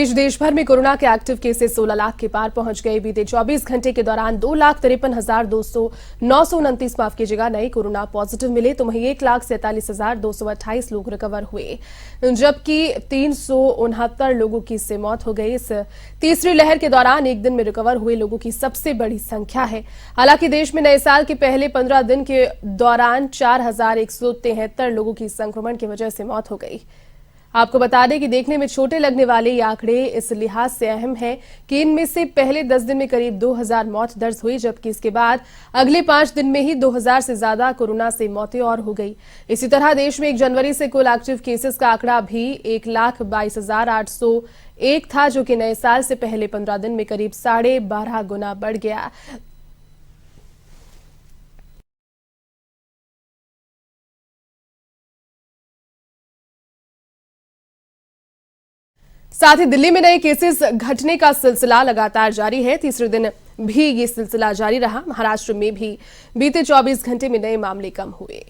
बीच देश भर में कोरोना के एक्टिव केसेस 16 लाख के पार पहुंच गए। बीते 24 घंटे के दौरान 2,53,929 माफ कीजिएगा नए कोरोना पॉजिटिव मिले, तो वहीं 1,47,228 लोग रिकवर हुए, जबकि 369 लोगों की इससे मौत हो गई। इस तीसरी लहर के दौरान एक दिन में रिकवर हुए लोगों की सबसे बड़ी संख्या है। हालांकि देश में नए साल के पहले 15 दिन के दौरान 4,173 लोगों की संक्रमण की वजह से मौत हो गई। आपको बता दें कि देखने में छोटे लगने वाले ये आंकड़े इस लिहाज से अहम हैं कि इनमें से पहले 10 दिन में करीब 2,000 मौत दर्ज हुई, जबकि इसके बाद अगले 5 दिन में ही 2,000 से ज्यादा कोरोना से मौतें और हो गई। इसी तरह देश में 1 जनवरी से कुल एक्टिव केसेस का आंकड़ा भी 1,22,801 था, जो कि नए साल से पहले 15 दिन में करीब 12.5 गुना बढ़ गया। साथ ही दिल्ली में नए केसेस घटने का सिलसिला लगातार जारी है। तीसरे दिन भी ये सिलसिला जारी रहा। महाराष्ट्र में भी बीते 24 घंटे में नए मामले कम हुए।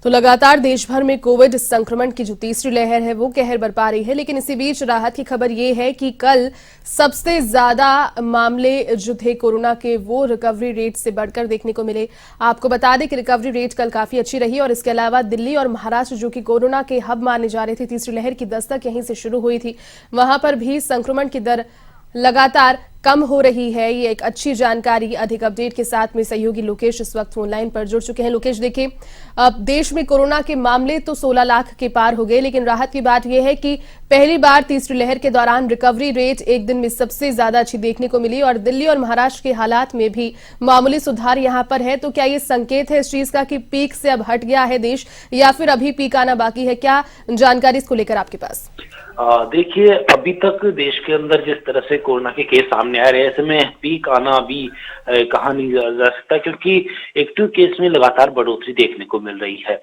तो लगातार देश भर में कोविड संक्रमण की जो तीसरी लहर है वो कहर बरपा रही है, लेकिन इसी बीच राहत की खबर ये है कि कल सबसे ज्यादा मामले जो थे कोरोना के वो रिकवरी रेट से बढ़कर देखने को मिले। आपको बता दें कि रिकवरी रेट कल काफी अच्छी रही और इसके अलावा दिल्ली और महाराष्ट्र जो कि कोरोना के हब माने जा रहे थे, तीसरी लहर की दस्तक यहीं से शुरू हुई थी, वहां पर भी संक्रमण की दर लगातार कम हो रही है। ये एक अच्छी जानकारी। अधिक अपडेट के साथ में सहयोगी लोकेश इस वक्त फोन लाइन पर जुड़ चुके हैं। लोकेश, देखिए, अब देश में कोरोना के मामले तो 16 लाख के पार हो गए, लेकिन राहत की बात यह है कि पहली बार तीसरी लहर के दौरान रिकवरी रेट एक दिन में सबसे ज्यादा अच्छी देखने को मिली और दिल्ली और महाराष्ट्र के हालात में भी मामूली सुधार यहां पर है। तो क्या ये संकेत है इस चीज का कि पीक से अब हट गया है देश, या फिर अभी पीक आना बाकी है? क्या जानकारी इसको लेकर आपके पास? देखिए, अभी तक देश के अंदर जिस तरह से कोरोना के केस सामने आ रहे हैं, ऐसे में पीक आना अभी कहा नहीं जा सकता, क्योंकि एक्टिव केस में लगातार बढ़ोतरी देखने को मिल रही है।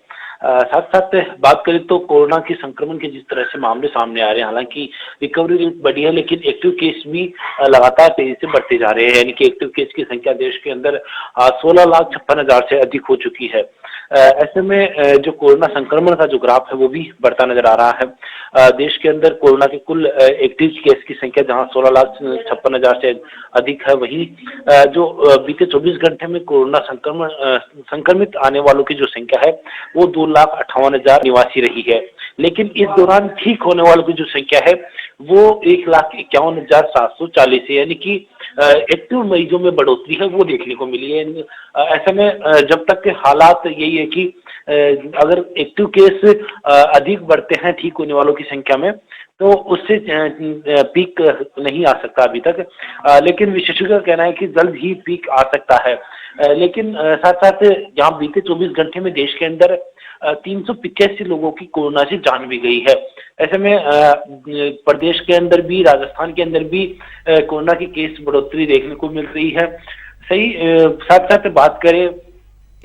साथ साथ बात करें तो कोरोना के संक्रमण के जिस तरह से मामले सामने आ रहे हैं, हालांकि रिकवरी रेट बढ़ी है, लेकिन एक्टिव केस भी लगातार तेजी से बढ़ते जा रहे हैं। यानी कि एक्टिव केस की संख्या देश के अंदर 16,56,000 से अधिक हो चुकी है। ऐसे में जो कोरोना संक्रमण का जो ग्राफ है वो भी बढ़ता नजर आ रहा है। देश के अंदर कोरोना के कुल एक्टिव केस की संख्या जहां 16,56,000 से अधिक है, वहीं जो बीते 24 घंटे में कोरोना संक्रमित आने वालों की जो संख्या है वो 2,58,089 रही है। लेकिन इस दौरान ठीक होने वालों की जो संख्या है वो 1,51,740 है, यानी कि एक्टिव मरीजों में बढ़ोतरी है वो देखने को मिली है। ऐसे में जब तक के हालात यही है कि अगर एक्टिव केस अधिक बढ़ते हैं ठीक होने वालों की संख्या में, तो उससे पीक नहीं आ सकता अभी तक, लेकिन विशेषज्ञों का कहना है कि जल्द ही पीक आ सकता है। लेकिन साथ साथ यहाँ बीते 24 घंटे में देश के अंदर 385 लोगों की कोरोना से जान भी गई है। ऐसे में प्रदेश के अंदर भी, राजस्थान के अंदर भी कोरोना की केस बढ़ोतरी देखने को मिल रही है। सही साथ साथ बात करें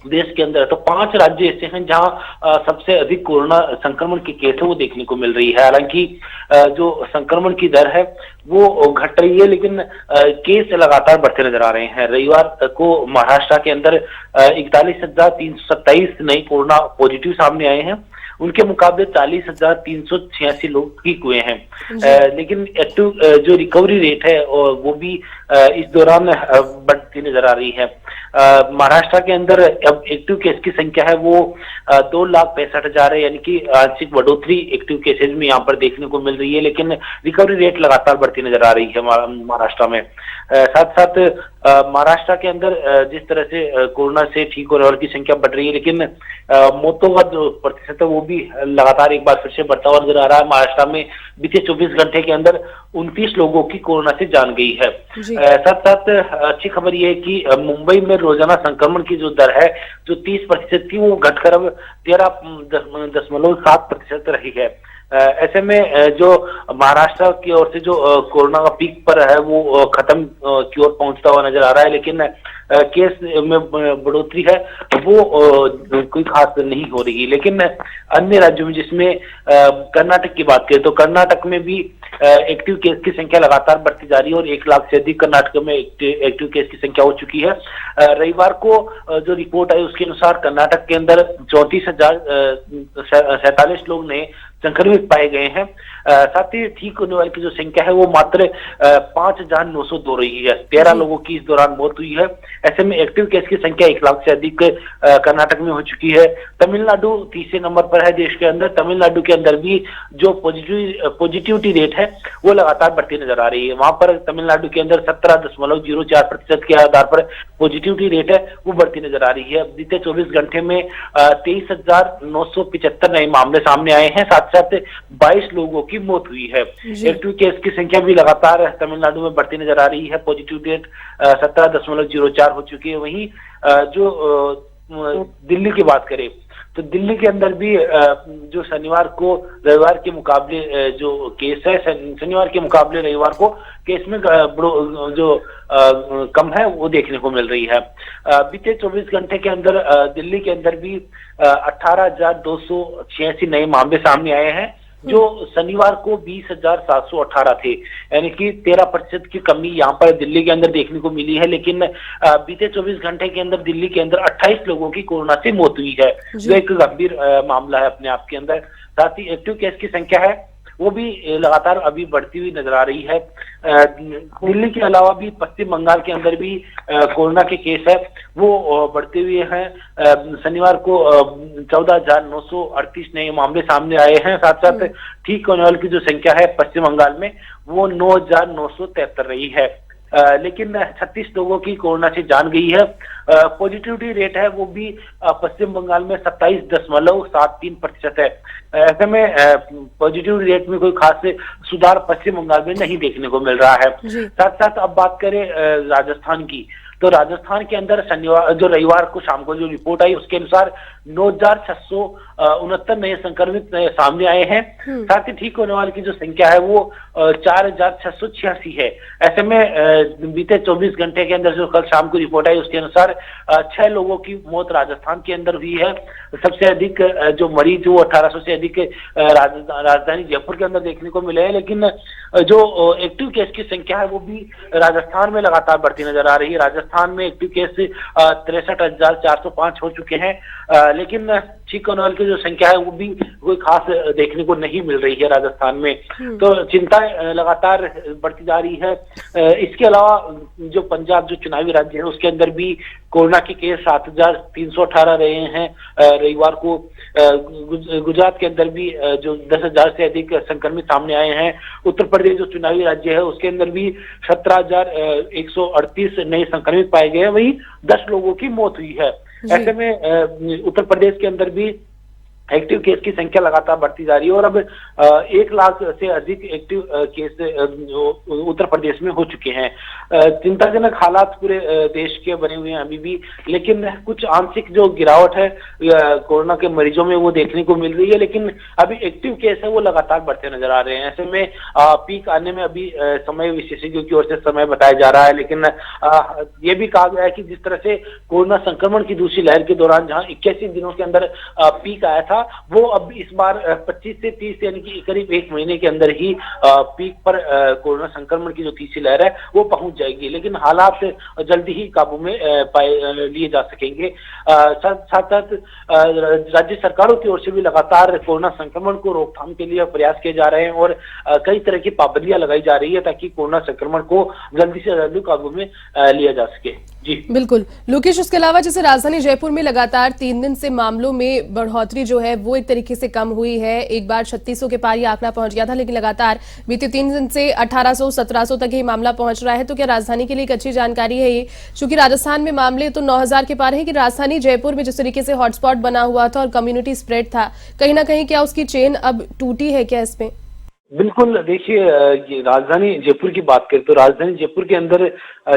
देश के अंदर तो 5 राज्य ऐसे हैं जहां सबसे अधिक कोरोना संक्रमण की केस है वो देखने को मिल रही है। हालांकि जो संक्रमण की दर है वो घट रही है, लेकिन केस लगातार बढ़ते नजर आ रहे हैं। रविवार को महाराष्ट्र के अंदर 41,327 नए कोरोना पॉजिटिव सामने आए हैं, उनके मुकाबले 40,386 लोग ठीक हुए हैं। लेकिन एक्टिव जो रिकवरी रेट है वो भी इस दौरान बढ़ती नजर आ रही है। महाराष्ट्र के अंदर अब एक्टिव केस की संख्या है वो 2,65,000 है, यानी कि आंशिक बढ़ोतरी एक्टिव केसेज में यहाँ पर देखने को मिल रही है, लेकिन रिकवरी रेट लगातार बढ़ती नजर आ रही है महाराष्ट्र में। साथ साथ महाराष्ट्र के अंदर जिस तरह से कोरोना से ठीक होने वालों की संख्या बढ़ रही है, लेकिन मौतों का जो प्रतिशत है वो भी लगातार एक बार फिर से बढ़ता हुआ नजर आ रहा है। महाराष्ट्र में बीते 24 घंटे के अंदर 29 लोगों की कोरोना से जान गई है। साथ साथ अच्छी खबर यह है कि मुंबई में रोजाना संक्रमण की जो दर है जो 30% थी वो घटकर अब 13.7% रही है। ऐसे में जो महाराष्ट्र की ओर से जो कोरोना का पीक पर है वो खत्म की ओर पहुंचता हुआ नजर आ रहा है, लेकिन केस में बढ़ोतरी है वो कोई खास नहीं हो रही। लेकिन अन्य राज्यों में, जिसमें कर्नाटक की बात करें तो कर्नाटक में भी एक्टिव केस की संख्या लगातार बढ़ती जा रही है और 1 लाख से अधिक कर्नाटक में एक्टिव केस की संख्या हो चुकी है। रविवार को जो रिपोर्ट आई उसके अनुसार कर्नाटक के अंदर 34,047 लोग नए संक्रमित पाए गए हैं। साथ ही ठीक होने वाले की जो संख्या है वो मात्र 5,902 रही है। 13 लोगों की इस दौरान मौत हुई है। ऐसे में एक्टिव केस की संख्या 1 लाख से अधिक कर्नाटक में हो चुकी है। तमिलनाडु तीसरे नंबर पर है देश के अंदर। तमिलनाडु के अंदर भी जो पॉजिटिविटी रेट है वो लगातार बढ़ती नजर आ रही है। वहां पर तमिलनाडु के अंदर 17.04% के आधार पर पॉजिटिविटी रेट है वो बढ़ती नजर आ रही है। बीते 24 घंटे में 23,975 नए मामले सामने आए हैं। साथ साथ 22 लोगों की मौत हुई है। एक्टिव केस की संख्या भी लगातार तमिलनाडु में बढ़ती नजर आ रही है। पॉजिटिव रेट 17.04 हो चुकी है। वहीं जो दिल्ली की बात करें तो दिल्ली के अंदर भी जो शनिवार को रविवार के मुकाबले जो केस है, शनिवार के मुकाबले रविवार को केस में जो कम है वो देखने को मिल रही है। बीते 24 घंटे के अंदर दिल्ली के अंदर भी 18,286 नए मामले सामने आए हैं, जो शनिवार को 20,718 थे, यानी कि 13% की कमी यहाँ पर दिल्ली के अंदर देखने को मिली है। लेकिन बीते 24 घंटे के अंदर दिल्ली के अंदर 28 लोगों की कोरोना से मौत हुई है, जो एक गंभीर मामला है अपने आप के अंदर। साथ ही एक्टिव केस की संख्या है वो भी लगातार अभी बढ़ती हुई नजर आ रही है। दिल्ली के अलावा भी पश्चिम बंगाल के अंदर भी कोरोना के केस है वो बढ़ते हुए हैं। शनिवार को 14,938 नए मामले सामने आए हैं। साथ साथ ठीक होने वालों की जो संख्या है पश्चिम बंगाल में वो 9,973 रही है। लेकिन 36 लोगों की कोरोना से जान गई है। पॉजिटिविटी रेट है वो भी पश्चिम बंगाल में 27.73% है। ऐसे में पॉजिटिविटी रेट में कोई खास सुधार पश्चिम बंगाल में नहीं देखने को मिल रहा है। साथ साथ अब बात करें राजस्थान की, तो राजस्थान के अंदर शनिवार जो रविवार को शाम को जो रिपोर्ट आई उसके अनुसार 9,669 नए संक्रमित सामने आए हैं। साथ ही ठीक होने वाले की जो संख्या है वो 4,686 है। ऐसे में बीते 24 घंटे के अंदर जो कल शाम को रिपोर्ट आई उसके अनुसार 6 लोगों की मौत राजस्थान के अंदर हुई है। सबसे अधिक जो मरीज वो 1800 से अधिक राजधानी जयपुर के अंदर देखने को मिले हैं। लेकिन जो एक्टिव केस की संख्या है वो भी राजस्थान में लगातार बढ़ती नजर आ रही है। राजस्थान में एक्टिव केस 63,405 हो चुके हैं। लेकिन ठीक होने वाले की जो संख्या है वो भी कोई खास देखने को नहीं मिल रही है राजस्थान में। तो चिंता लगातार बढ़ती जा रही है। इसके अलावा जो पंजाब जो चुनावी राज्य है उसके अंदर भी कोरोना के केस 7,318 रहे हैं रविवार को। गुजरात के अंदर भी जो 10,000 से अधिक संक्रमित सामने आए हैं। उत्तर प्रदेश जो चुनावी राज्य है उसके अंदर भी 17,138 नए संक्रमित पाए गए हैं। वहीं 10 लोगों की मौत हुई है। ऐसे में उत्तर प्रदेश के अंदर भी एक्टिव केस की संख्या लगातार बढ़ती जा रही है और अब 1 लाख से अधिक एक्टिव केस उत्तर प्रदेश में हो चुके हैं। चिंताजनक हालात पूरे देश के बने हुए हैं अभी भी, लेकिन कुछ आंशिक जो गिरावट है कोरोना के मरीजों में वो देखने को मिल रही है। लेकिन अभी एक्टिव केस है वो लगातार बढ़ते नजर आ रहे हैं। ऐसे में पीक आने में अभी समय विशेषज्ञों की ओर से समय बताया जा रहा है। लेकिन ये भी कहा गया है कि जिस तरह से कोरोना संक्रमण की दूसरी लहर के दौरान जहां 81 दिनों के अंदर पीक आया था, वो अब इस बार 25 से 30 यानी कि करीब 1 महीने के अंदर ही पीक पर कोरोना संक्रमण की जो तीसरी लहर है वो पहुंच जाएगी। लेकिन हालात जल्दी ही काबू में लिए जा सकेंगे। साथ साथ राज्य सरकारों की ओर से भी लगातार कोरोना संक्रमण को रोकथाम के लिए प्रयास किए जा रहे हैं और कई तरह की पाबंदियां लगाई जा रही है ताकि कोरोना संक्रमण को जल्दी से जल्दी काबू में लिया जा सके। जी बिल्कुल लोकेश, उसके अलावा जैसे राजधानी जयपुर में लगातार 3 दिन से मामलों में बढ़ोतरी जो है वो एक तरीके से कम हुई है। एक बार 3600 के पार ये आंकड़ा पहुंच गया था, लेकिन लगातार बीते 3 दिन से 1800 1700 तक ये मामला पहुंच रहा है। तो क्या राजधानी के लिए एक अच्छी जानकारी है ये, क्योंकि राजस्थान में मामले तो 9000 के पार है, कि राजधानी जयपुर में जिस तरीके से हॉटस्पॉट बना हुआ था और कम्युनिटी स्प्रेड था, कहीं ना कहीं क्या उसकी चेन अब टूटी है क्या इसमें? बिल्कुल, देखिए ये राजधानी जयपुर की बात करें तो राजधानी जयपुर के अंदर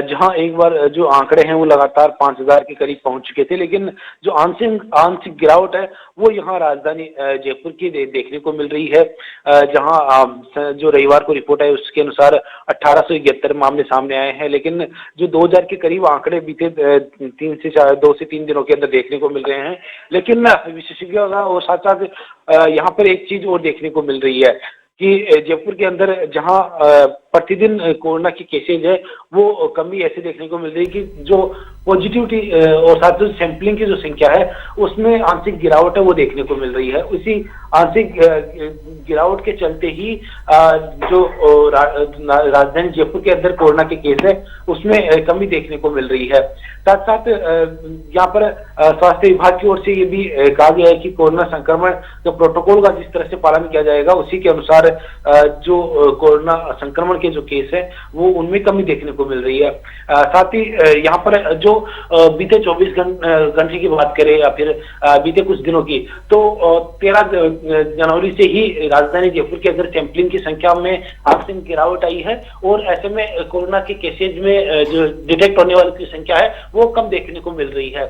जहां एक बार जो आंकड़े हैं वो लगातार 5,000 के करीब पहुंच चुके थे, लेकिन जो आंशिक आंशिक गिरावट है वो यहाँ राजधानी जयपुर की देखने को मिल रही है। जहां जो रविवार को रिपोर्ट है उसके अनुसार 1871 मामले सामने आए हैं, लेकिन जो 2,000 के करीब आंकड़े बीते 2 से 3 दिनों के अंदर देखने को मिल रहे हैं। लेकिन विशेषज्ञों का और साथ साथ यहाँ पर एक चीज और देखने को मिल रही है कि जयपुर के अंदर जहां प्रतिदिन कोरोना की केसेज है वो कमी ऐसे देखने को मिल रही है कि जो पॉजिटिविटी और साथ ही सैंपलिंग की जो संख्या है उसमें आंशिक गिरावट है वो देखने को मिल रही है। उसी आंशिक गिरावट के चलते ही जो राजधानी जयपुर के अंदर कोरोना के केस है उसमें कमी देखने को मिल रही है। साथ साथ यहाँ पर स्वास्थ्य विभाग की ओर से ये भी कहा गया है कि कोरोना संक्रमण जो प्रोटोकॉल का जिस तरह से पालन किया जाएगा उसी के अनुसार जो कोरोना संक्रमण के जो केस है वो उनमें कमी देखने को मिल रही है। साथ ही यहाँ पर जो बीते 24 घंटे की बात करें या फिर बीते कुछ दिनों की, तो 13 जनवरी से ही राजधानी जयपुर के अंदर सैंपलिंग की संख्या में आंशिक गिरावट आई है और ऐसे में कोरोना के केसेज में जो डिटेक्ट होने वालों की संख्या है वो कम देखने को मिल रही है।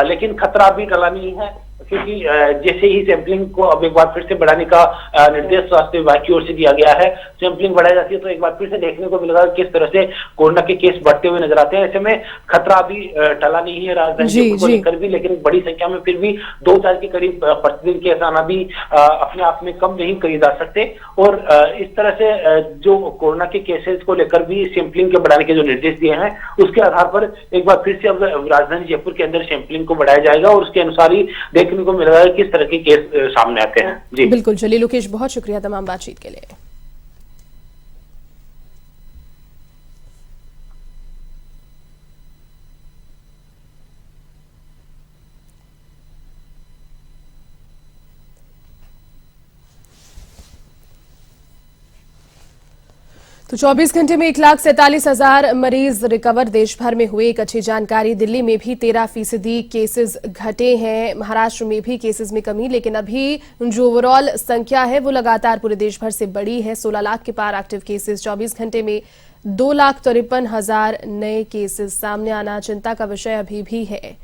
लेकिन खतरा अभी टला नहीं है, क्योंकि जैसे ही सैंपलिंग को अब एक बार फिर से बढ़ाने का निर्देश स्वास्थ्य विभाग की ओर से दिया गया है, सैंपलिंग बढ़ाई जाती है तो एक बार फिर से देखने को मिलेगा किस तरह से कोरोना के केस बढ़ते हुए नजर आते हैं। ऐसे में खतरा अभी टला नहीं है राजधानी को लेकर भी, लेकिन बड़ी संख्या में फिर भी 2,000 के करीब प्रतिदिन केस आना भी अपने आप में कम नहीं करी जा सकते। और इस तरह से जो कोरोना के केसेस को लेकर भी सैंपलिंग के बढ़ाने के जो निर्देश दिए हैं उसके आधार पर एक बार फिर से अब राजधानी जयपुर के अंदर सैंपलिंग को बढ़ाया जाएगा और उसके अनुसार ही देखने को मिल रहा है किस तरह के केस सामने आते हैं। जी बिल्कुल, चलिए लोकेश, बहुत शुक्रिया तमाम बातचीत के लिए। तो 24 घंटे में 1,47,000 मरीज रिकवर देश भर में हुए। एक अच्छी जानकारी, दिल्ली में भी 13% केसेस घटे हैं, महाराष्ट्र में भी केसेस में कमी, लेकिन अभी जो ओवरऑल संख्या है वो लगातार पूरे देश भर से बड़ी है। 16 लाख के पार एक्टिव केसेस, 24 घंटे में 2,53,000 नए केसेस सामने आना चिंता का विषय अभी भी है।